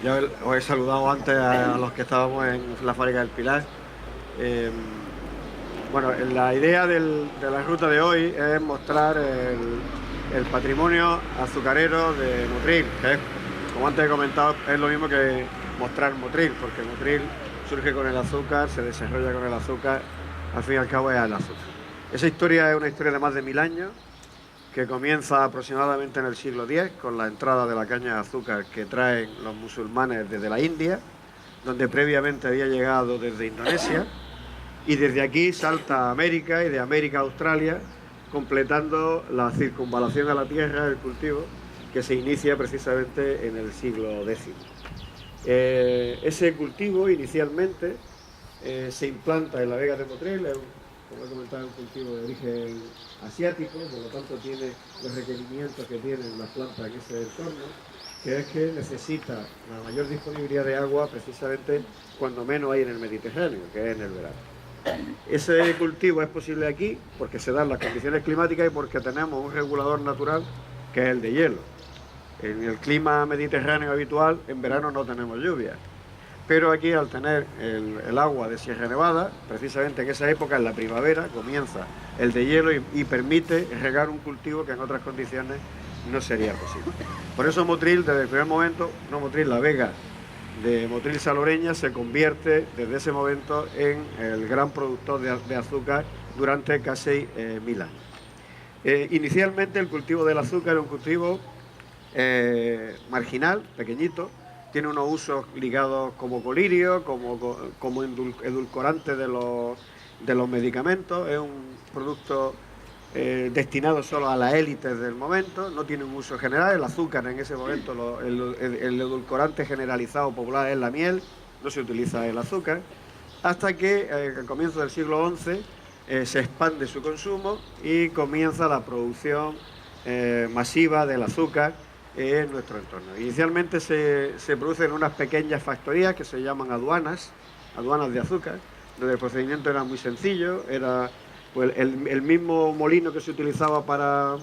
Ya os he saludado antes a los que estábamos en la fábrica del Pilar. Eh, bueno, la idea de la ruta de hoy es mostrar el patrimonio azucarero de Motril, que es, como antes he comentado, es lo mismo que mostrar Motril, porque Motril surge con el azúcar, se desarrolla con el azúcar, al fin y al cabo es el azúcar. Esa historia es una historia de más de 1000 años, que comienza aproximadamente en el siglo X, con la entrada de la caña de azúcar que traen los musulmanes desde la India, donde previamente había llegado desde Indonesia, y desde aquí salta a América y de América a Australia, completando la circunvalación a la Tierra del cultivo, que se inicia precisamente en el siglo X. Ese cultivo inicialmente se implanta en la Vega de Motril, como he comentado, es un cultivo de origen asiático, por lo tanto tiene los requerimientos que tienen las plantas en ese entorno, que es que necesita la mayor disponibilidad de agua precisamente cuando menos hay en el Mediterráneo, que es en el verano. Ese cultivo es posible aquí porque se dan las condiciones climáticas y porque tenemos un regulador natural que es el de hielo. En el clima mediterráneo habitual, en verano no tenemos lluvia. Pero aquí, al tener el agua de Sierra Nevada, precisamente en esa época, en la primavera, comienza el de hielo y permite regar un cultivo que en otras condiciones no sería posible. Por eso Motril, desde el primer momento, no Motril, la Vega de Motril Salobreña se convierte desde ese momento en el gran productor de azúcar durante casi 1000 años. Inicialmente el cultivo del azúcar era un cultivo marginal, pequeñito. Tiene unos usos ligados como colirio, como edulcorante de los medicamentos. Es un producto destinado solo a las élites del momento. No tiene un uso general. El azúcar en ese momento, el edulcorante generalizado popular es la miel. No se utiliza el azúcar. Hasta que al comienzo del siglo XI se expande su consumo y comienza la producción masiva del azúcar en nuestro entorno. Inicialmente se producen en unas pequeñas factorías que se llaman aduanas de azúcar, donde el procedimiento era muy sencillo, era pues, el mismo molino que se utilizaba para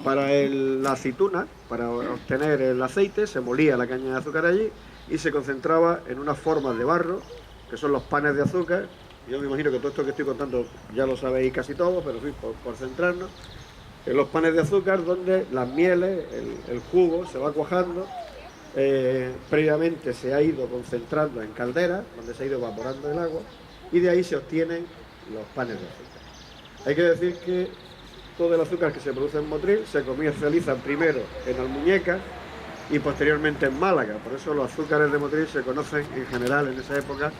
la aceituna, para obtener el aceite, se molía la caña de azúcar allí y se concentraba en unas formas de barro, que son los panes de azúcar. Yo me imagino que todo esto que estoy contando ya lo sabéis casi todo, pero en fin, por centrarnos, en los panes de azúcar donde las mieles, el jugo se va cuajando, previamente se ha ido concentrando en calderas, donde se ha ido evaporando el agua, y de ahí se obtienen los panes de azúcar. Hay que decir que todo el azúcar que se produce en Motril se comercializa primero en Almuñécar y posteriormente en Málaga. Por eso los azúcares de Motril se conocen en general en esa época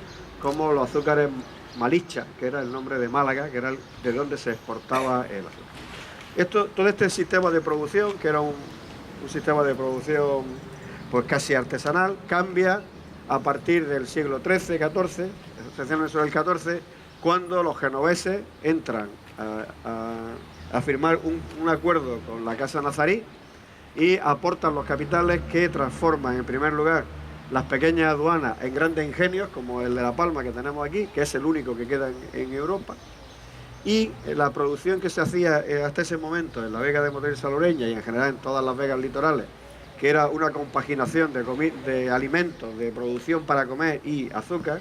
como los azúcares Malicha, que era el nombre de Málaga, que era de donde se exportaba el azúcar. Todo este sistema de producción, que era un sistema de producción pues casi artesanal, cambia a partir del siglo XIII-XIV, especialmente sobre el XIV, cuando los genoveses entran a firmar un acuerdo con la Casa Nazarí y aportan los capitales que transforman, en primer lugar, las pequeñas aduanas en grandes ingenios, como el de La Palma que tenemos aquí, que es el único que queda en Europa. Y la producción que se hacía hasta ese momento en la Vega de Motril Salobreña y en general en todas las vegas litorales, que era una compaginación de alimentos, de producción para comer y azúcar,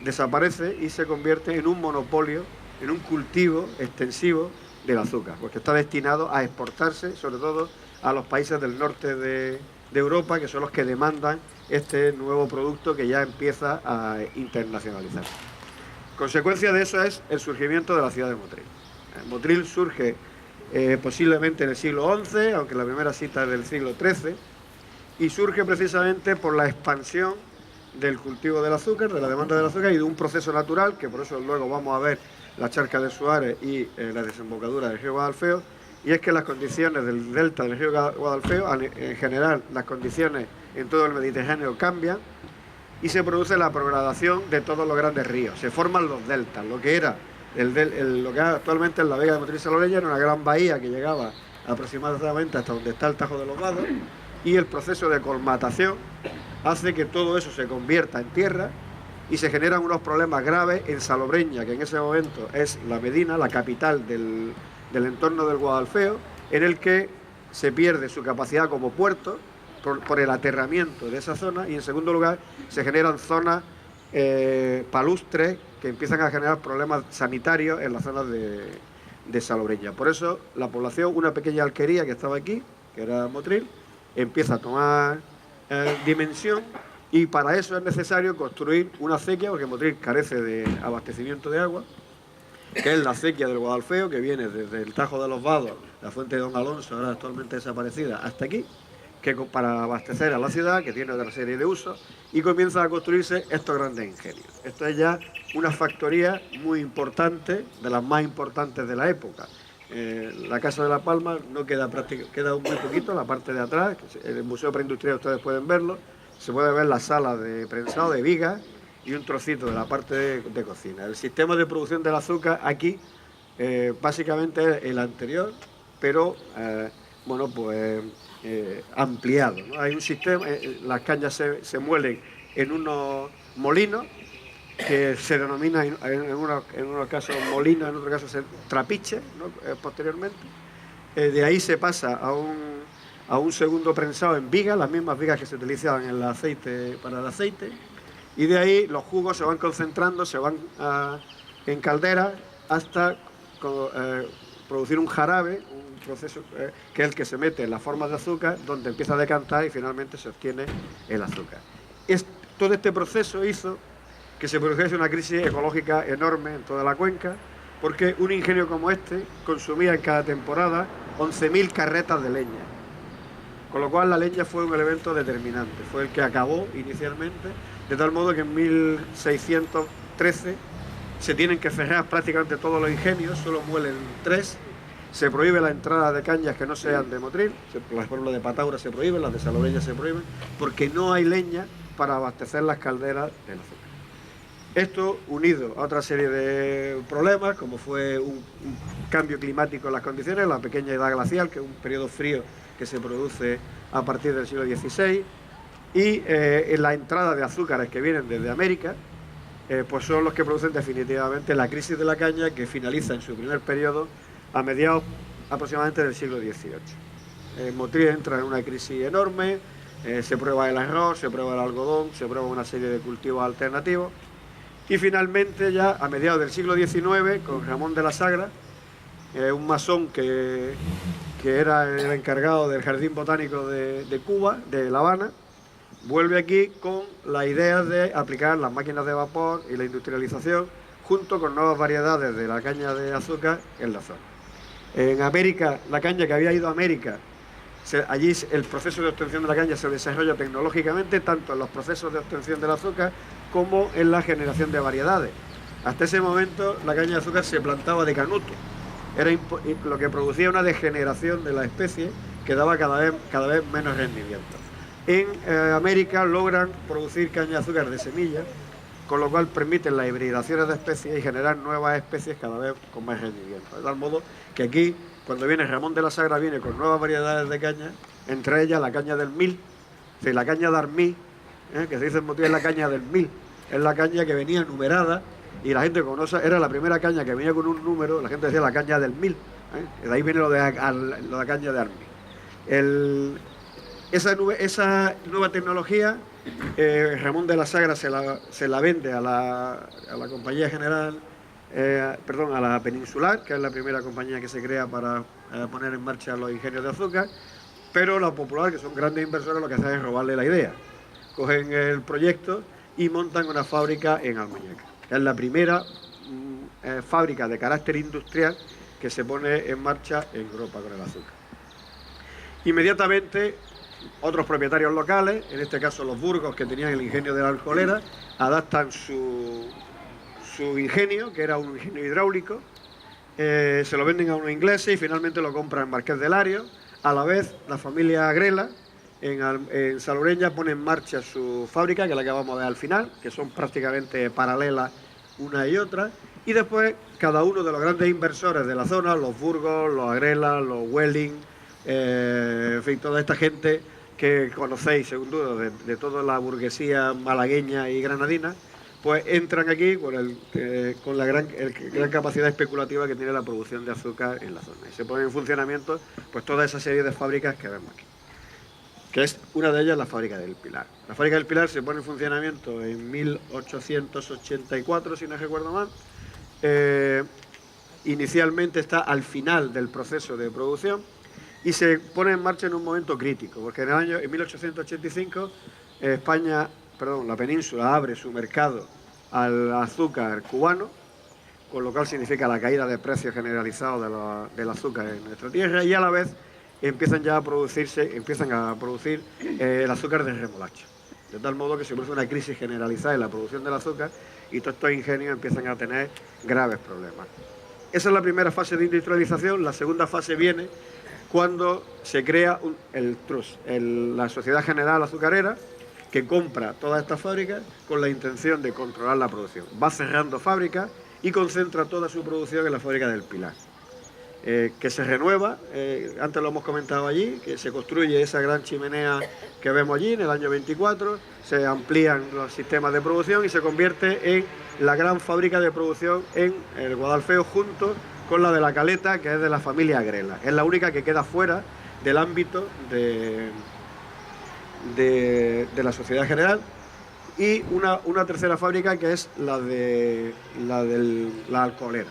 desaparece y se convierte en un monopolio, en un cultivo extensivo del azúcar, porque está destinado a exportarse, sobre todo a los países del norte de Europa, que son los que demandan este nuevo producto que ya empieza a internacionalizarse. Consecuencia de eso es el surgimiento de la ciudad de Motril. Motril surge posiblemente en el siglo XI, aunque la primera cita es del siglo XIII, y surge precisamente por la expansión del cultivo del azúcar, de la demanda del azúcar y de un proceso natural, que por eso luego vamos a ver la charca de Suárez y la desembocadura del río Guadalfeo, y es que las condiciones del delta del río Guadalfeo, en general las condiciones en todo el Mediterráneo cambian, y se produce la progradación de todos los grandes ríos. Se forman los deltas, lo que era lo que actualmente es la Vega de Motril Salobreña, era una gran bahía que llegaba aproximadamente hasta donde está el Tajo de los Vados, y el proceso de colmatación hace que todo eso se convierta en tierra y se generan unos problemas graves en Salobreña, que en ese momento es la Medina, la capital del entorno del Guadalfeo, en el que se pierde su capacidad como puerto por el aterramiento de esa zona, y en segundo lugar se generan zonas palustres que empiezan a generar problemas sanitarios en las zonas de Salobreña. Por eso la población, una pequeña alquería que estaba aquí, que era Motril, empieza a tomar dimensión, y para eso es necesario construir una acequia, porque Motril carece de abastecimiento de agua, que es la acequia del Guadalfeo, que viene desde el Tajo de los Vados, la fuente de Don Alonso, ahora actualmente desaparecida, hasta aquí, que para abastecer a la ciudad, que tiene otra serie de usos, y comienzan a construirse estos grandes ingenios. Esto es ya una factoría muy importante, de las más importantes de la época. La Casa de la Palma no queda queda muy poquito, la parte de atrás, en el Museo Preindustrial ustedes pueden verlo, se puede ver la sala de prensado de vigas y un trocito de la parte de cocina. El sistema de producción del azúcar aquí básicamente es el anterior, pero bueno, pues ampliado, ¿no? Hay un sistema, las cañas se muelen en unos molinos que se denomina en unos casos molinos, en otros casos trapiche, ¿no? Posteriormente. De ahí se pasa a un segundo prensado en vigas, las mismas vigas que se utilizaban en el aceite, para el aceite, y de ahí los jugos se van concentrando, se van en caldera hasta producir un jarabe, un proceso que es el que se mete en las formas de azúcar, donde empieza a decantar y finalmente se obtiene el azúcar. Todo este proceso hizo que se produjese una crisis ecológica enorme en toda la cuenca, porque un ingenio como este consumía en cada temporada 11.000 carretas de leña, con lo cual la leña fue un elemento determinante, fue el que acabó inicialmente, de tal modo que en 1613 se tienen que cerrar prácticamente todos los ingenios, solo muelen 3, se prohíbe la entrada de cañas que no sean de Motril, por ejemplo de Pataura se prohíben, las de Salobreña se prohíben, porque no hay leña para abastecer las calderas del azúcar. Esto, unido a otra serie de problemas, como fue un cambio climático en las condiciones, la pequeña edad glacial, que es un periodo frío que se produce a partir del siglo XVI, y la entrada de azúcares que vienen desde América, pues son los que producen definitivamente la crisis de la caña, que finaliza en su primer periodo a mediados aproximadamente del siglo XVIII. Motril entra en una crisis enorme, se prueba el arroz, se prueba el algodón, se prueba una serie de cultivos alternativos, y finalmente ya a mediados del siglo XIX, con Ramón de la Sagra, un masón que era el encargado del Jardín Botánico de Cuba, de La Habana, vuelve aquí con la idea de aplicar las máquinas de vapor y la industrialización, junto con nuevas variedades de la caña de azúcar en la zona. En América, la caña que había ido a América, allí el proceso de obtención de la caña se desarrolla tecnológicamente, tanto en los procesos de obtención del azúcar como en la generación de variedades. Hasta ese momento la caña de azúcar se plantaba de canuto, era lo que producía una degeneración de la especie que daba cada vez menos rendimiento. En América logran producir caña de azúcar de semilla, con lo cual permiten las hibridaciones de especies y generar nuevas especies cada vez con más rendimiento. De tal modo que aquí, cuando viene Ramón de la Sagra, viene con nuevas variedades de caña, entre ellas la caña del mil, la caña de Armí, que se dice en Motril, es la caña del mil, es la caña que venía numerada, y la gente conoce, era la primera caña que venía con un número, la gente decía la caña del mil, de ahí viene lo de la caña de Armí. Esa nueva tecnología, Ramón de la Sagra se la vende a la Compañía General, a la Peninsular, que es la primera compañía que se crea para poner en marcha los ingenios de azúcar, pero la Popular, que son grandes inversores, lo que hacen es robarle la idea. Cogen el proyecto y montan una fábrica en Almuñécar, que es la primera fábrica de carácter industrial que se pone en marcha en Europa con el azúcar. Inmediatamente, otros propietarios locales, en este caso los Burgos, que tenían el ingenio de la Alcolera, adaptan su ingenio, que era un ingenio hidráulico, se lo venden a unos ingleses y finalmente lo compran en Marqués de Lario. A la vez, la familia Agrela, en Salobreña, pone en marcha su fábrica, que es la que vamos a ver al final, que son prácticamente paralelas una y otra, y después cada uno de los grandes inversores de la zona, los Burgos, los Agrela, los Welling, en fin, toda esta gente que conocéis, según duda, de toda la burguesía malagueña y granadina, pues entran aquí con la gran capacidad especulativa que tiene la producción de azúcar en la zona. Y se ponen en funcionamiento pues toda esa serie de fábricas que vemos aquí. que es una de ellas la fábrica del Pilar. La fábrica del Pilar se pone en funcionamiento en 1884, si no recuerdo mal. Inicialmente está al final del proceso de producción y se pone en marcha en un momento crítico, porque en 1885 la península abre su mercado al azúcar cubano, con lo cual significa la caída de precios generalizados del azúcar en nuestra tierra, y a la vez empiezan a producir el azúcar de remolacha. De tal modo que se produce una crisis generalizada en la producción del azúcar y todos estos ingenios empiezan a tener graves problemas. Esa es la primera fase de industrialización. La segunda fase viene cuando se crea el TRUS, la Sociedad General Azucarera, que compra todas estas fábricas con la intención de controlar la producción. Va cerrando fábricas y concentra toda su producción en la fábrica del Pilar, que se renueva, antes lo hemos comentado allí, que se construye esa gran chimenea que vemos allí en el año 24, se amplían los sistemas de producción y se convierte en la gran fábrica de producción en el Guadalfeo, junto con la de La Caleta, que es de la familia Agrela. Es la única que queda fuera del ámbito de la Sociedad General, y una tercera fábrica que es la alcoholera.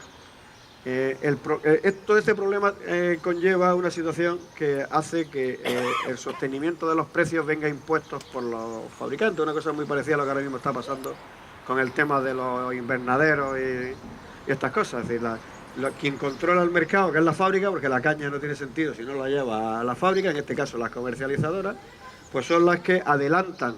Todo este problema conlleva una situación que hace que el sostenimiento de los precios venga impuestos por los fabricantes, una cosa muy parecida a lo que ahora mismo está pasando con el tema de los invernaderos y estas cosas. Es decir, quien controla el mercado, que es la fábrica, porque la caña no tiene sentido si no la lleva a la fábrica, en este caso las comercializadoras, pues son las que adelantan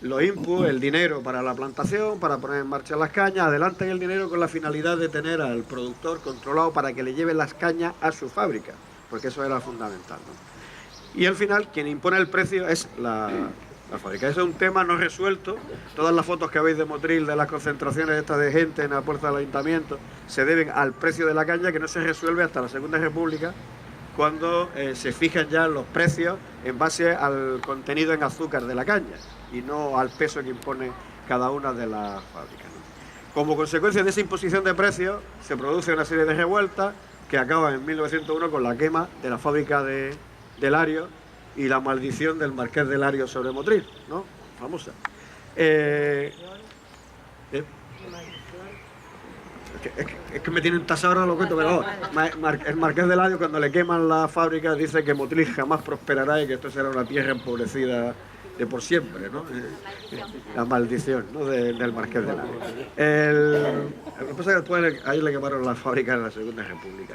los inputs, el dinero para la plantación, para poner en marcha las cañas, adelantan el dinero con la finalidad de tener al productor controlado para que le lleve las cañas a su fábrica, porque eso era fundamental, ¿no? Y al final quien impone el precio es la fábrica. Eso es un tema no resuelto. Todas las fotos que veis de Motril, de las concentraciones estas de gente en la puerta del ayuntamiento, se deben al precio de la caña, que no se resuelve hasta la Segunda República, cuando se fijan ya los precios en base al contenido en azúcar de la caña y no al peso que impone cada una de las fábricas, ¿no? Como consecuencia de esa imposición de precios se produce una serie de revueltas que acaban en 1901 con la quema de la fábrica de Larios y la maldición del marqués de Larios sobre Motril, ¿no? Famosa. Es que me tienen tasado ahora, lo cuento, pero el marqués de Larios, cuando le queman la fábrica, dice que Motril jamás prosperará y que esto será una tierra empobrecida de por siempre, ¿no? La maldición, ¿no?, del marqués de Larios. Lo que pasa es que después ahí le quemaron la fábrica en la Segunda República.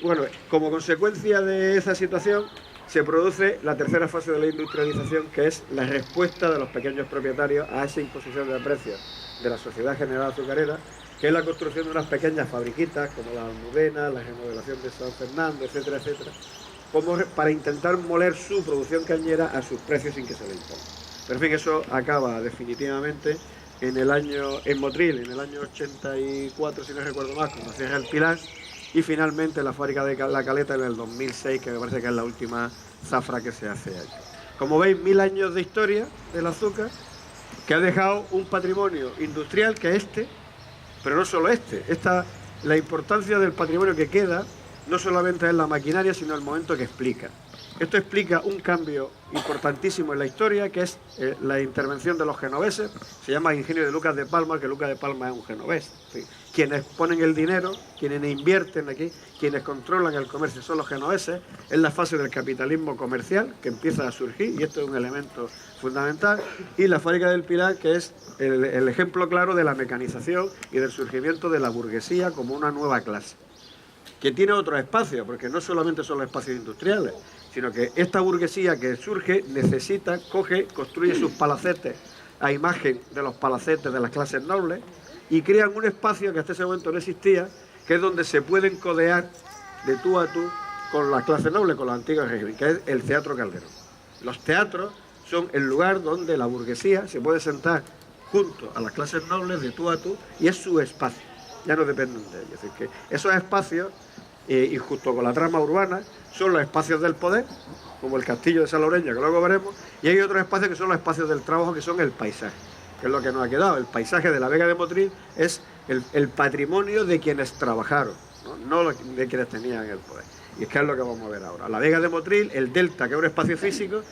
Bueno, como consecuencia de esa situación se produce la tercera fase de la industrialización, que es la respuesta de los pequeños propietarios a esa imposición de precios de la Sociedad General Azucarera, que es la construcción de unas pequeñas fabriquitas como la Almudena, la remodelación de San Fernando, etcétera, etcétera, como para intentar moler su producción cañera a sus precios sin que se le imponga. Pero en fin, eso acaba definitivamente en Motril, en el año 84, si no recuerdo más, cuando cierra el Pilar, y finalmente la fábrica de La Caleta en el 2006, que me parece que es la última zafra que se hace allí. Como veis, 1000 años de historia del azúcar, que ha dejado un patrimonio industrial que es pero no solo la importancia del patrimonio que queda no solamente es la maquinaria, sino el momento que explica. Esto explica un cambio importantísimo en la historia, que es la intervención de los genoveses. Se llama Ingenio de Lucas de Palma, que Lucas de Palma es un genovés. ¿Sí? Quienes ponen el dinero, quienes invierten aquí, quienes controlan el comercio son los genoveses. Es la fase del capitalismo comercial que empieza a surgir, y esto es un elemento fundamental. Y la fábrica del Pilar, que es el ejemplo claro de la mecanización y del surgimiento de la burguesía como una nueva clase, que tiene otros espacios, porque no solamente son los espacios industriales, sino que esta burguesía que surge construye sus palacetes a imagen de los palacetes de las clases nobles y crean un espacio que hasta ese momento no existía, que es donde se pueden codear de tú a tú con las clases nobles, con los antiguos regímenes, que es el Teatro Calderón. Los teatros son el lugar donde la burguesía se puede sentar junto a las clases nobles de tú a tú y es su espacio, ya no dependen de ellos. Es decir, que esos espacios, y justo con la trama urbana, son los espacios del poder, como el castillo de Salobreña, que luego veremos, y hay otros espacios que son los espacios del trabajo, que son el paisaje, que es lo que nos ha quedado. El paisaje de la Vega de Motril es el patrimonio de quienes trabajaron, no de quienes tenían el poder. Y es que es lo que vamos a ver ahora. La vega de Motril, el delta, que es un espacio físico,